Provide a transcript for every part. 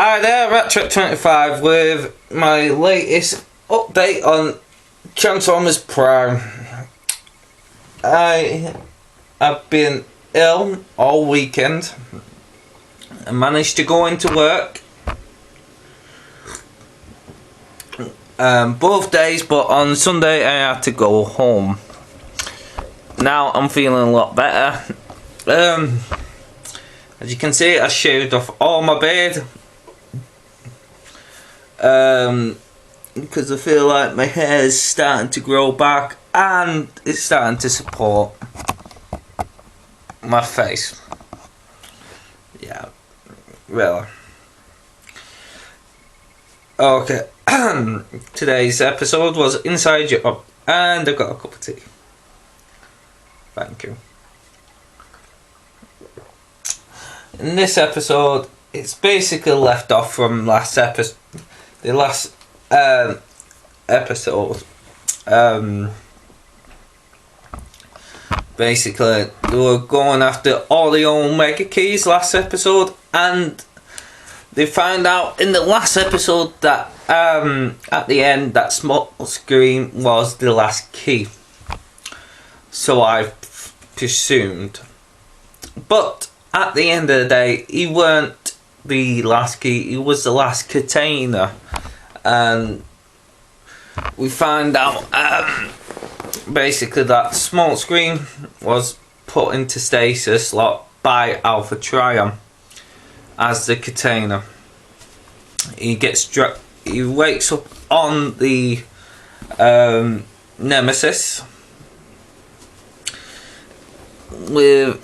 Hi there, Ratchet25 with my latest update on Transformers Prime. I have been ill all weekend. I managed to go into work both days, but on Sunday I had to go home. Now I'm feeling a lot better. As you can see, I shaved off all my beard. Because I feel like my hair is starting to grow back and it's starting to support my face. Yeah, really. Okay, today's episode was Inside Job and I got a cup of tea. Thank you. In this episode, it's basically left off from last episode. The last episode, basically they were going after all the Omega keys last episode, and they found out in the last episode that at the end that small screen was the last key. So I presumed, but at the end of the day, he weren't the last key, he was the last container. And we find out basically that small screen was put into stasis lock by Alpha Trion as the container. He wakes up on the Nemesis with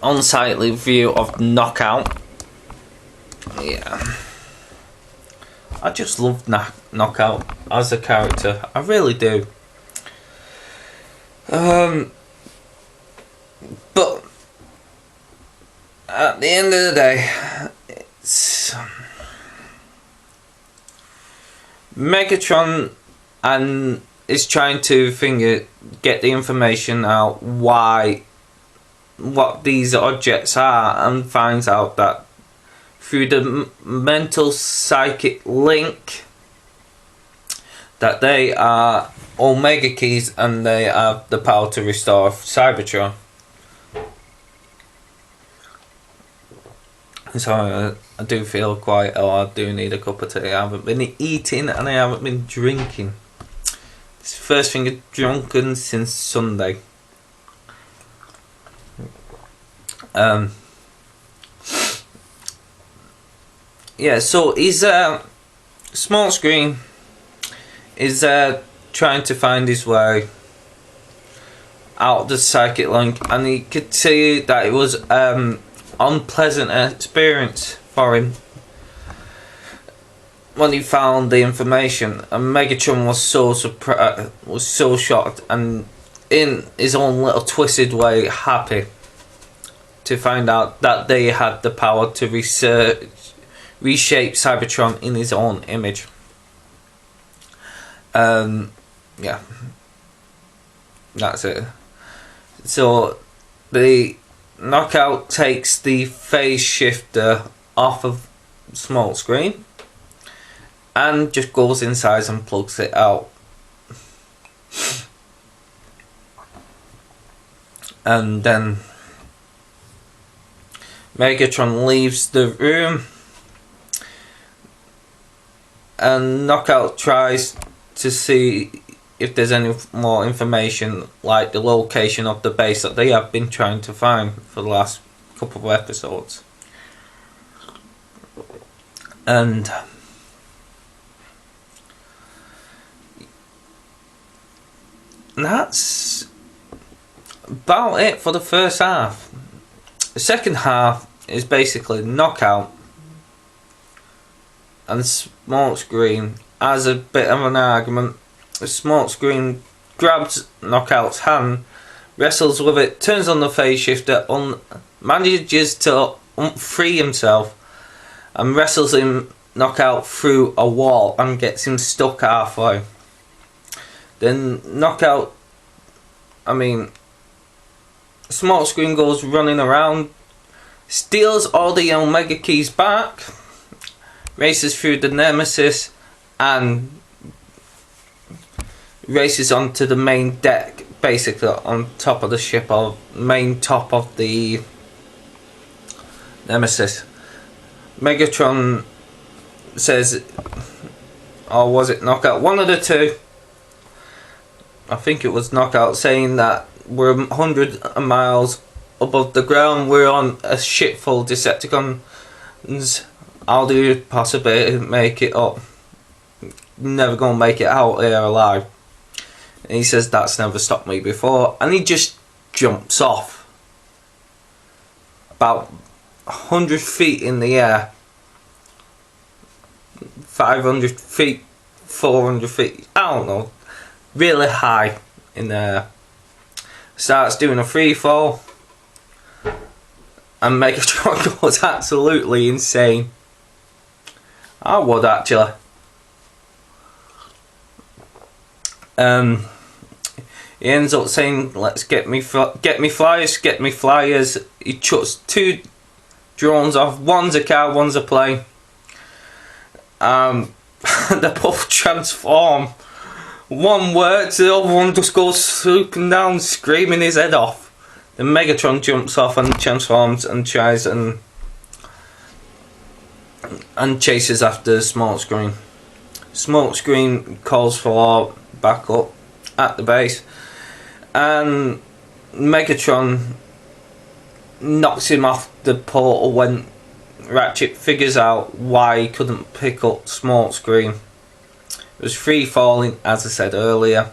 unsightly view of Knockout. Yeah, I just love Knockout as a character. I really do. But at the end of the day, it's Megatron and is trying to get the information out what these objects are, and finds out that through the mental psychic link that they are Omega keys and they have the power to restore Cybertron. So I do feel quite ill. I do need a cup of tea. I haven't been eating and I haven't been drinking. It's the first thing I've drunken since Sunday. Yeah, so he's small screen is trying to find his way out of the psychic link, and he could see that it was unpleasant experience for him when he found the information. And Megatron was so surprised, was so shocked, and in his own little twisted way happy to find out that they had the power to reshape Cybertron in his own image. Yeah, that's it. So the Knockout takes the phase shifter off of small screen and just goes inside and plugs it out. And then Megatron leaves the room and Knockout tries to see if there's any more information, like the location of the base that they have been trying to find for the last couple of episodes. And that's about it for the first half. The second half is basically Knockout and Small Screen has a bit of an argument. The Small Screen grabs Knockout's hand, wrestles with it, turns on the phase shifter, manages to free himself, and wrestles him Knockout through a wall and gets him stuck halfway. Then Small Screen goes running around, steals all the Omega keys back, races through the Nemesis and races onto the main deck, basically on top of the ship, or main top of the Nemesis. Megatron says, or was it Knockout? One of the two. I think it was Knockout, saying that we're 100 miles above the ground, we're on a ship full of Decepticons. How do you possibly make it up? Never gonna make it out here alive. And he says, that's never stopped me before, and he just jumps off about 100 feet in the air, 500 feet, 400 feet, I don't know, really high in the air. Starts doing a free fall, and Megatron goes absolutely insane. I would actually. He ends up saying, "Let's get me flyers, get me flyers." He chucks two drones off. One's a car, one's a plane. They both transform. One works, the other one just goes swooping down, screaming his head off. Then Megatron jumps off and transforms and tries and chases after Smokescreen. Smokescreen calls for backup at the base, and Megatron knocks him off the portal when Ratchet figures out why he couldn't pick up Smokescreen. It was free falling, as I said earlier,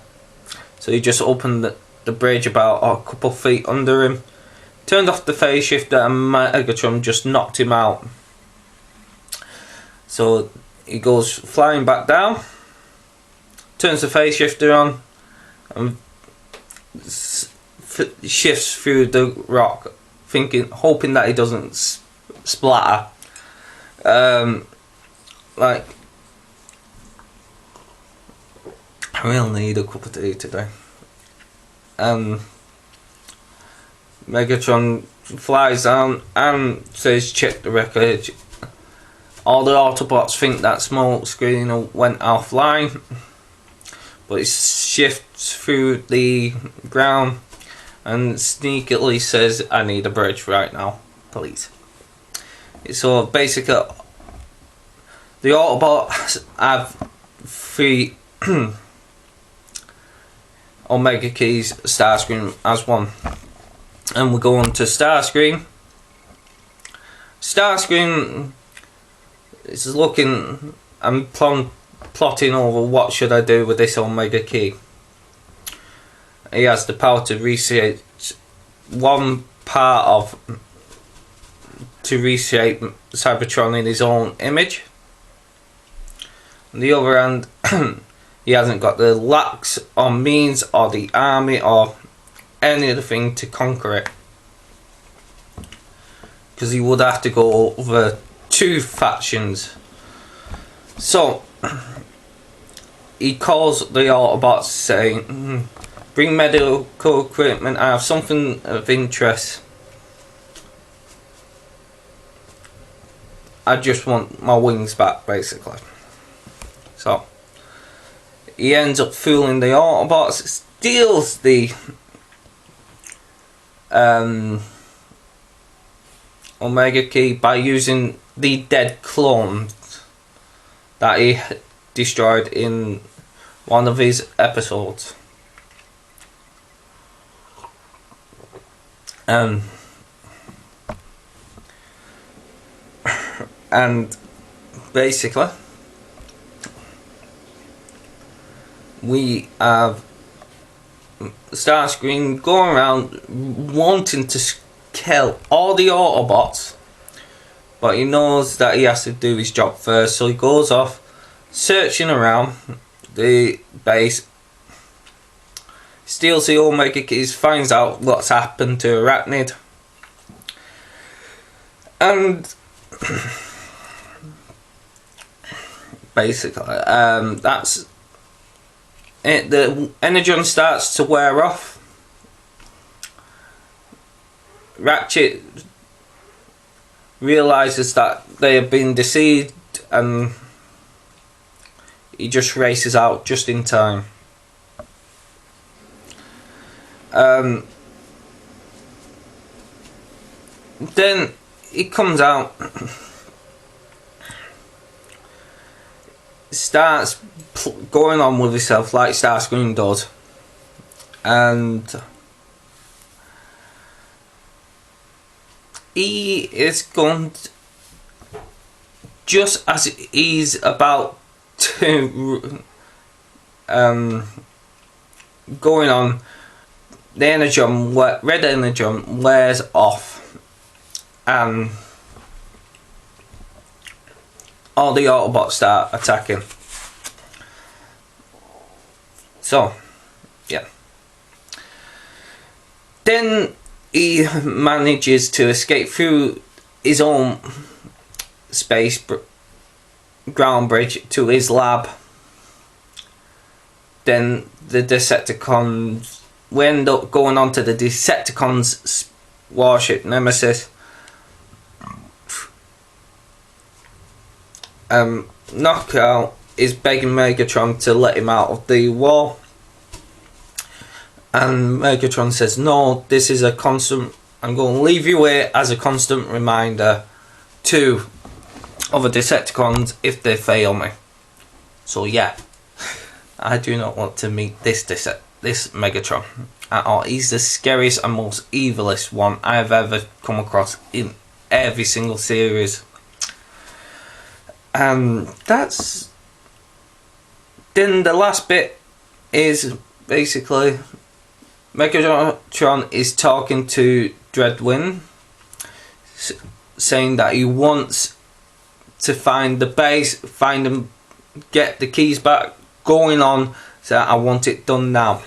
so he just opened the bridge about a couple feet under him, turned off the phase shifter, and Megatron just knocked him out. So he goes flying back down, turns the phase shifter on, and shifts through the rock, hoping that he doesn't splatter. Like, I really need a cup of tea today. Megatron flies down and says, check the wreckage. All the Autobots think that Smokescreen went offline, but it shifts through the ground and sneakily says, I need a bridge right now, please. So basically, the Autobots have 3 Omega keys, Starscream as one. And we go on to Starscream. Starscream is looking and plotting over what should I do with this Omega key. He has the power to reshape one part of, to reshape Cybertron in his own image. On the other hand, he hasn't got the lacks or means or the army or anything to conquer it, because he would have to go over 2 factions. So he calls the Autobots saying, bring medical equipment, I have something of interest. I just want my wings back, basically. So he ends up fooling the Autobots, steals the Omega key by using the dead clones that he destroyed in one of his episodes. And basically we have Starscream going around wanting to kill all the Autobots, but he knows that he has to do his job first, so he goes off searching around the base, steals the Omega keys, finds out what's happened to Arachnid, and basically that's it. The Energon starts to wear off. Ratchet realizes that they have been deceived and he just races out just in time. Then he comes out, starts going on with himself like Starscream does, and he is going to, just as he's about to going on, the energon, red energon wears off, and all the Autobots start attacking. So, yeah. Then he manages to escape through his own space ground bridge to his lab. Then the Decepticons, we end up going on to the Decepticons' warship Nemesis. Knockout is begging Megatron to let him out of the wall, and Megatron says, no, this is a constant, I'm going to leave you here as a constant reminder to other Decepticons if they fail me. So yeah, I do not want to meet this Megatron at all. He's the scariest and most evilest one I've ever come across in every single series. That's... Then the last bit is basically Megatron is talking to Dreadwing, saying that he wants to find the base, find them, get the keys back, going on, so I want it done now.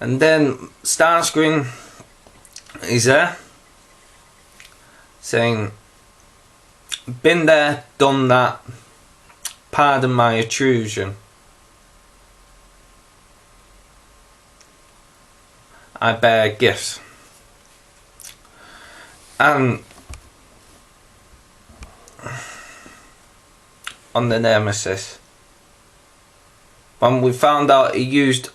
And then Starscream is there, saying, been there, done that, pardon my intrusion. I bear gifts. And on the Nemesis, when we found out he used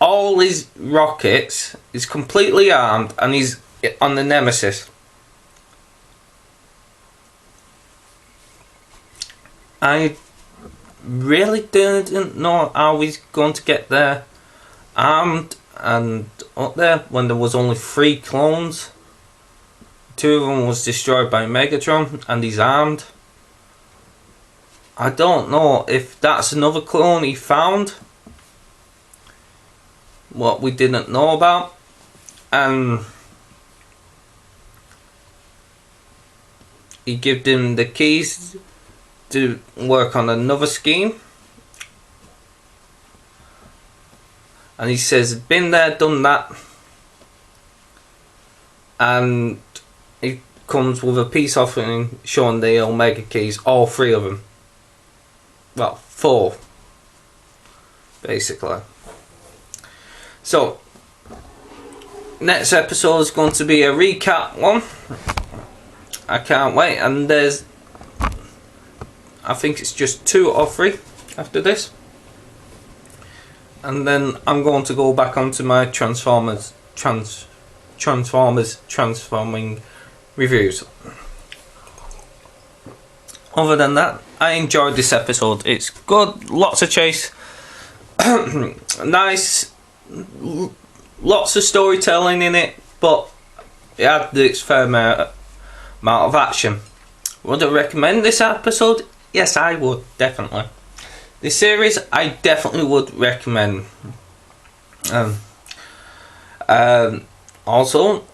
all his rockets, he's completely armed, and he's on the Nemesis. I really didn't know how he's going to get there armed and up there when there was only 3 clones. 2 of them was destroyed by Megatron, and he's armed. I don't know if that's another clone he found, what we didn't know about, and he gave him the keys to work on another scheme, and he says, been there, done that, and he comes with a peace offering showing the Omega keys, all 3 of them. Well, 4 basically. So next episode is going to be a recap one. I can't wait, and there's, I think it's just 2 or 3 after this, and then I'm going to go back onto my Transformers transforming reviews. Other than that, I enjoyed this episode. It's good, lots of chase, nice, lots of storytelling in it, but it had its fair amount of action. Would I recommend this episode? Yes, I would, definitely. This series, I definitely would recommend. Also,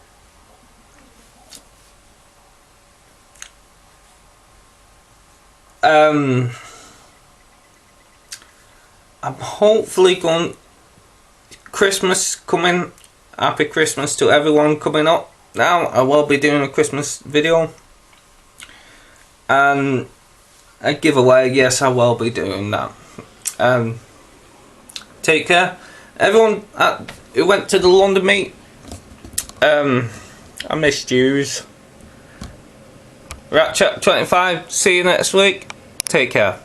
I'm hopefully going, Christmas coming, happy Christmas to everyone coming up. Now I will be doing a Christmas video and a giveaway. Yes, I will be doing that. Take care everyone who went to the London meet. I missed yous. Ratchet 25, see you next week. Take care.